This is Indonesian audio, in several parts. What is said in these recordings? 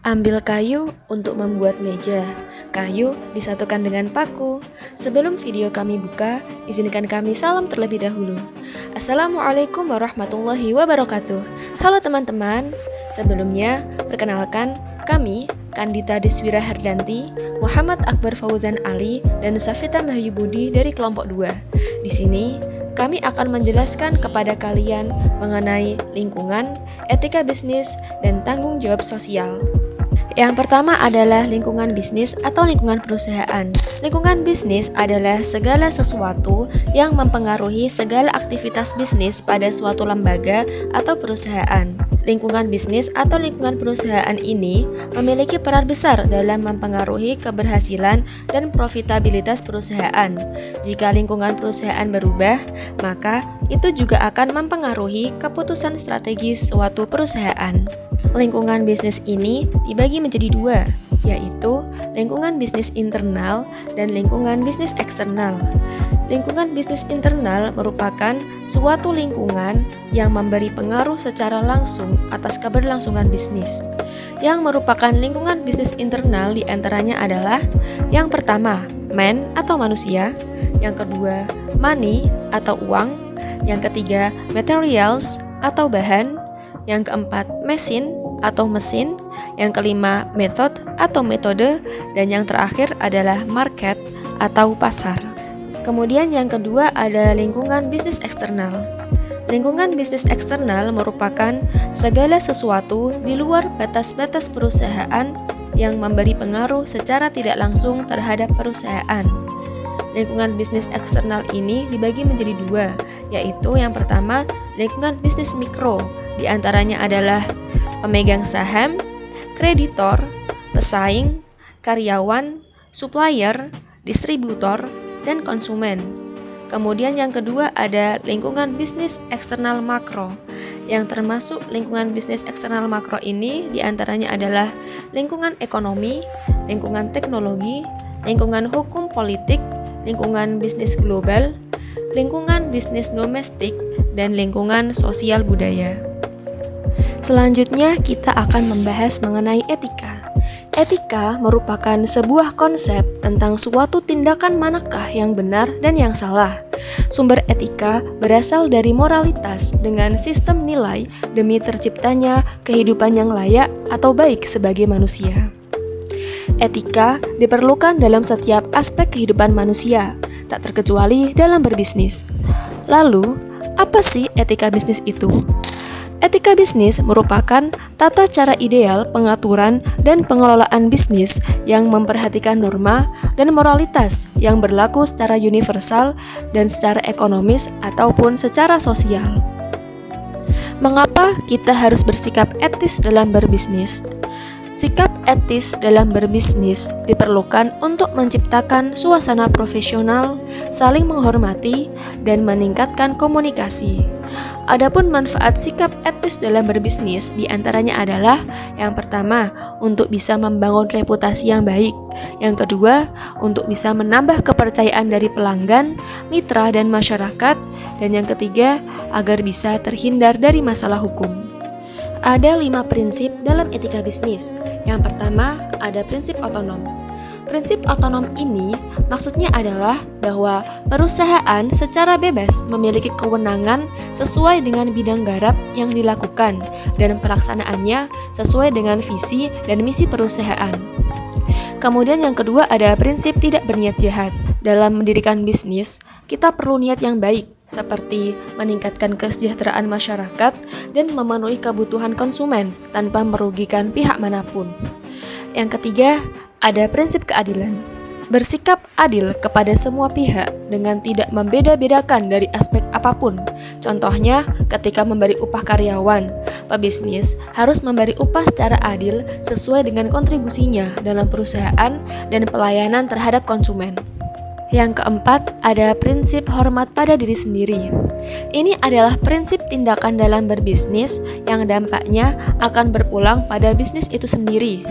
Ambil kayu untuk membuat meja. Kayu disatukan dengan paku. Sebelum video kami buka, izinkan kami salam terlebih dahulu. Assalamualaikum warahmatullahi wabarakatuh. Halo teman-teman. Sebelumnya, perkenalkan kami Kandita Deswira Herdanti, Muhammad Akbar Fauzan Ali, dan Safita Mahyubudi dari kelompok 2. Di sini, kami akan menjelaskan kepada kalian mengenai lingkungan, etika bisnis, dan tanggung jawab sosial. Yang pertama adalah lingkungan bisnis atau lingkungan perusahaan. Lingkungan bisnis adalah segala sesuatu yang mempengaruhi segala aktivitas bisnis pada suatu lembaga atau perusahaan. Lingkungan bisnis atau lingkungan perusahaan ini memiliki peran besar dalam mempengaruhi keberhasilan dan profitabilitas perusahaan. Jika lingkungan perusahaan berubah, maka itu juga akan mempengaruhi keputusan strategis suatu perusahaan. Lingkungan bisnis ini dibagi menjadi dua, yaitu lingkungan bisnis internal dan lingkungan bisnis eksternal. Lingkungan bisnis internal merupakan suatu lingkungan yang memberi pengaruh secara langsung atas keberlangsungan bisnis. Yang merupakan lingkungan bisnis internal diantaranya adalah yang pertama, man atau manusia, yang kedua, money atau uang, yang ketiga, materials atau bahan, yang keempat, machine atau mesin, yang kelima, method atau metode, dan yang terakhir adalah market atau pasar. Kemudian yang kedua ada lingkungan bisnis eksternal. Lingkungan bisnis eksternal merupakan segala sesuatu di luar batas-batas perusahaan yang memberi pengaruh secara tidak langsung terhadap perusahaan. Lingkungan bisnis eksternal ini dibagi menjadi dua, yaitu yang pertama, lingkungan bisnis mikro. Di antaranya adalah pemegang saham, kreditor, pesaing, karyawan, supplier, distributor, dan konsumen. Kemudian yang kedua ada lingkungan bisnis eksternal makro. Yang termasuk lingkungan bisnis eksternal makro ini diantaranya adalah lingkungan ekonomi, lingkungan teknologi, lingkungan hukum politik, lingkungan bisnis global, lingkungan bisnis domestik, dan lingkungan sosial budaya. Selanjutnya kita akan membahas mengenai etika. Etika merupakan sebuah konsep tentang suatu tindakan manakah yang benar dan yang salah. Sumber etika berasal dari moralitas dengan sistem nilai demi terciptanya kehidupan yang layak atau baik sebagai manusia. Etika diperlukan dalam setiap aspek kehidupan manusia, tak terkecuali dalam berbisnis. Lalu, apa sih etika bisnis itu? Etika bisnis merupakan tata cara ideal pengaturan dan pengelolaan bisnis yang memperhatikan norma dan moralitas yang berlaku secara universal dan secara ekonomis ataupun secara sosial. Mengapa kita harus bersikap etis dalam berbisnis? Sikap etis dalam berbisnis diperlukan untuk menciptakan suasana profesional, saling menghormati, dan meningkatkan komunikasi. Adapun manfaat sikap etis dalam berbisnis diantaranya adalah yang pertama, untuk bisa membangun reputasi yang baik. Yang kedua, untuk bisa menambah kepercayaan dari pelanggan, mitra, dan masyarakat. Dan yang ketiga, agar bisa terhindar dari masalah hukum. Ada 5 prinsip dalam etika bisnis. Yang pertama, ada prinsip otonom. Prinsip otonom ini maksudnya adalah bahwa perusahaan secara bebas memiliki kewenangan sesuai dengan bidang garap yang dilakukan dan pelaksanaannya sesuai dengan visi dan misi perusahaan. Kemudian yang kedua ada prinsip tidak berniat jahat. Dalam mendirikan bisnis, kita perlu niat yang baik, seperti meningkatkan kesejahteraan masyarakat dan memenuhi kebutuhan konsumen tanpa merugikan pihak manapun. Yang ketiga, ada prinsip keadilan. Bersikap adil kepada semua pihak dengan tidak membeda-bedakan dari aspek apapun. Contohnya, ketika memberi upah karyawan, pebisnis harus memberi upah secara adil sesuai dengan kontribusinya dalam perusahaan dan pelayanan terhadap konsumen. Yang keempat, ada prinsip hormat pada diri sendiri. Ini adalah prinsip tindakan dalam berbisnis yang dampaknya akan berpulang pada bisnis itu sendiri.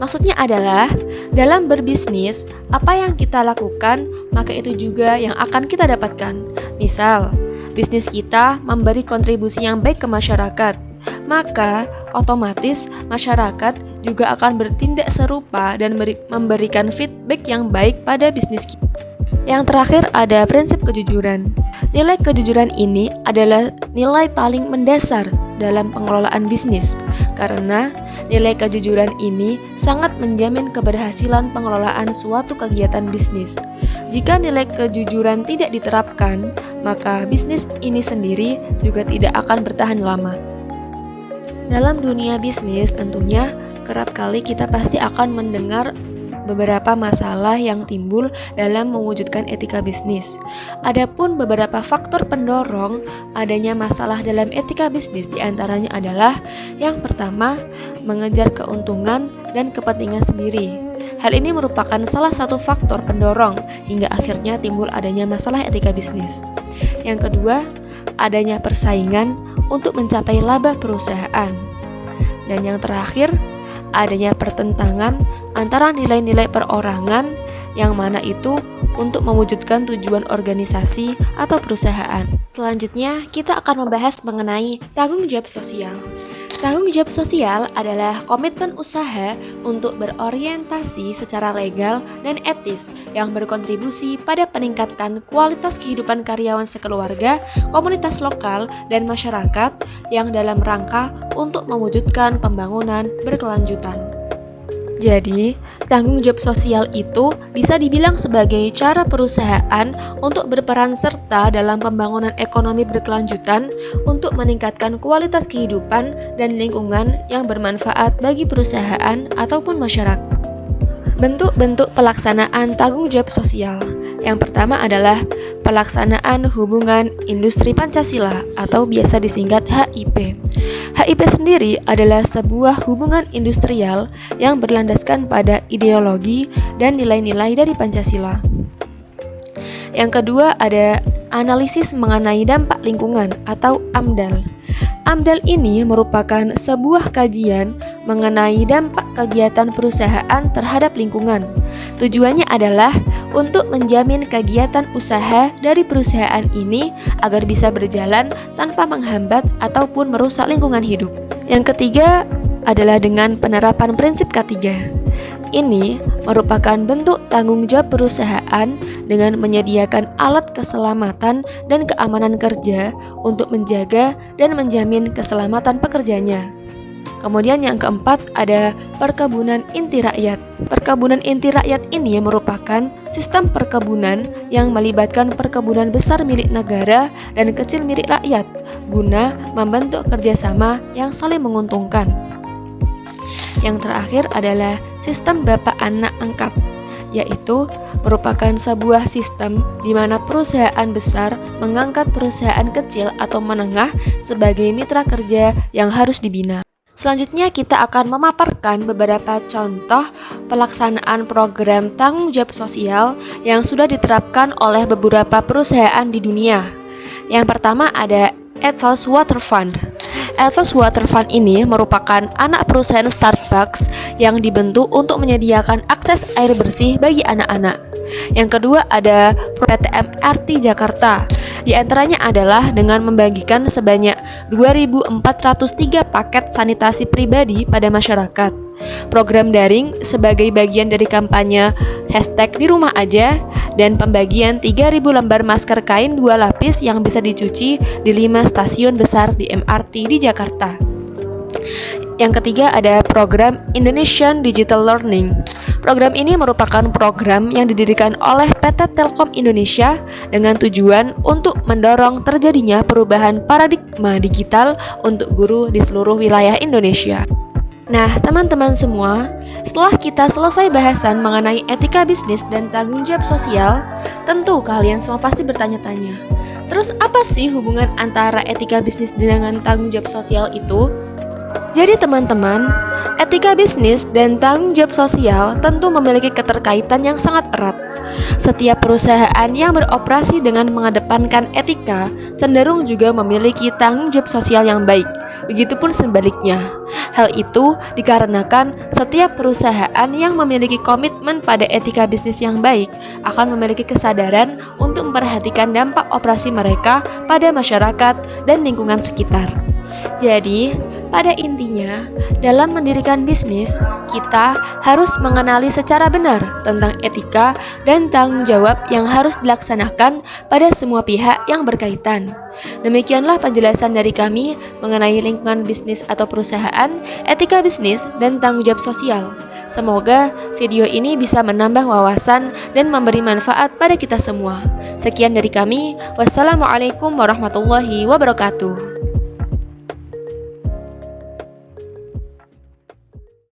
Maksudnya adalah, dalam berbisnis, apa yang kita lakukan, maka itu juga yang akan kita dapatkan. Misal, bisnis kita memberi kontribusi yang baik ke masyarakat, maka otomatis masyarakat juga akan bertindak serupa dan memberikan feedback yang baik pada bisnis kita. Yang terakhir ada prinsip kejujuran. Nilai kejujuran ini adalah nilai paling mendasar dalam pengelolaan bisnis, karena nilai kejujuran ini sangat menjamin keberhasilan pengelolaan suatu kegiatan bisnis. Jika nilai kejujuran tidak diterapkan, maka bisnis ini sendiri juga tidak akan bertahan lama. Dalam dunia bisnis tentunya kerap kali kita pasti akan mendengar beberapa masalah yang timbul dalam mewujudkan etika bisnis. Adapun beberapa faktor pendorong adanya masalah dalam etika bisnis diantaranya adalah yang pertama, mengejar keuntungan dan kepentingan sendiri. Hal ini merupakan salah satu faktor pendorong hingga akhirnya timbul adanya masalah etika bisnis. Yang kedua, adanya persaingan untuk mencapai laba perusahaan. Dan yang terakhir, adanya pertentangan antara nilai-nilai perorangan yang mana itu untuk mewujudkan tujuan organisasi atau perusahaan. Selanjutnya, kita akan membahas mengenai tanggung jawab sosial. Tanggung jawab sosial adalah komitmen usaha untuk berorientasi secara legal dan etis yang berkontribusi pada peningkatan kualitas kehidupan karyawan sekeluarga, komunitas lokal, dan masyarakat yang dalam rangka untuk mewujudkan pembangunan berkelanjutan. Jadi, tanggung jawab sosial itu bisa dibilang sebagai cara perusahaan untuk berperan serta dalam pembangunan ekonomi berkelanjutan untuk meningkatkan kualitas kehidupan dan lingkungan yang bermanfaat bagi perusahaan ataupun masyarakat. Bentuk-bentuk pelaksanaan tanggung jawab sosial. Yang pertama adalah pelaksanaan hubungan industri Pancasila atau biasa disingkat HIP. HIP sendiri adalah sebuah hubungan industrial yang berlandaskan pada ideologi dan nilai-nilai dari Pancasila. Yang kedua ada analisis mengenai dampak lingkungan atau AMDAL. AMDAL ini merupakan sebuah kajian mengenai dampak kegiatan perusahaan terhadap lingkungan. Tujuannya adalah untuk menjamin kegiatan usaha dari perusahaan ini agar bisa berjalan tanpa menghambat ataupun merusak lingkungan hidup. Yang ketiga adalah dengan penerapan prinsip K3. Ini merupakan bentuk tanggung jawab perusahaan dengan menyediakan alat keselamatan dan keamanan kerja untuk menjaga dan menjamin keselamatan pekerjanya. Kemudian yang keempat ada perkebunan inti rakyat. Perkebunan inti rakyat ini merupakan sistem perkebunan yang melibatkan perkebunan besar milik negara dan kecil milik rakyat guna membentuk kerjasama yang saling menguntungkan. Yang terakhir adalah sistem bapak anak angkat, yaitu merupakan sebuah sistem di mana perusahaan besar mengangkat perusahaan kecil atau menengah sebagai mitra kerja yang harus dibina. Selanjutnya kita akan memaparkan beberapa contoh pelaksanaan program tanggung jawab sosial yang sudah diterapkan oleh beberapa perusahaan di dunia. Yang pertama ada Ethos Water Fund. Ethos Water Fund ini merupakan anak perusahaan Starbucks yang dibentuk untuk menyediakan akses air bersih bagi anak-anak. Yang kedua ada PT MRT Jakarta. Di antaranya adalah dengan membagikan sebanyak 2.403 paket sanitasi pribadi pada masyarakat. Program daring sebagai bagian dari kampanye #dirumah-aja dan pembagian 3.000 lembar masker kain 2 lapis yang bisa dicuci di 5 stasiun besar di MRT di Jakarta. Yang ketiga ada program Indonesian Digital Learning. Program ini merupakan program yang didirikan oleh PT Telkom Indonesia dengan tujuan untuk mendorong terjadinya perubahan paradigma digital untuk guru di seluruh wilayah Indonesia. Nah, teman-teman semua, setelah kita selesai bahasan mengenai etika bisnis dan tanggung jawab sosial, tentu kalian semua pasti bertanya-tanya, terus apa sih hubungan antara etika bisnis dengan tanggung jawab sosial itu? Jadi teman-teman, etika bisnis dan tanggung jawab sosial tentu memiliki keterkaitan yang sangat erat. Setiap perusahaan yang beroperasi dengan mengedepankan etika cenderung juga memiliki tanggung jawab sosial yang baik. Begitupun sebaliknya. Hal itu dikarenakan setiap perusahaan yang memiliki komitmen pada etika bisnis yang baik akan memiliki kesadaran untuk memperhatikan dampak operasi mereka pada masyarakat dan lingkungan sekitar. Jadi, Pada intinya, dalam mendirikan bisnis, kita harus mengenali secara benar tentang etika dan tanggung jawab yang harus dilaksanakan pada semua pihak yang berkaitan. Demikianlah penjelasan dari kami mengenai lingkungan bisnis atau perusahaan, etika bisnis, dan tanggung jawab sosial. Semoga video ini bisa menambah wawasan dan memberi manfaat pada kita semua. Sekian dari kami. Wassalamualaikum warahmatullahi wabarakatuh.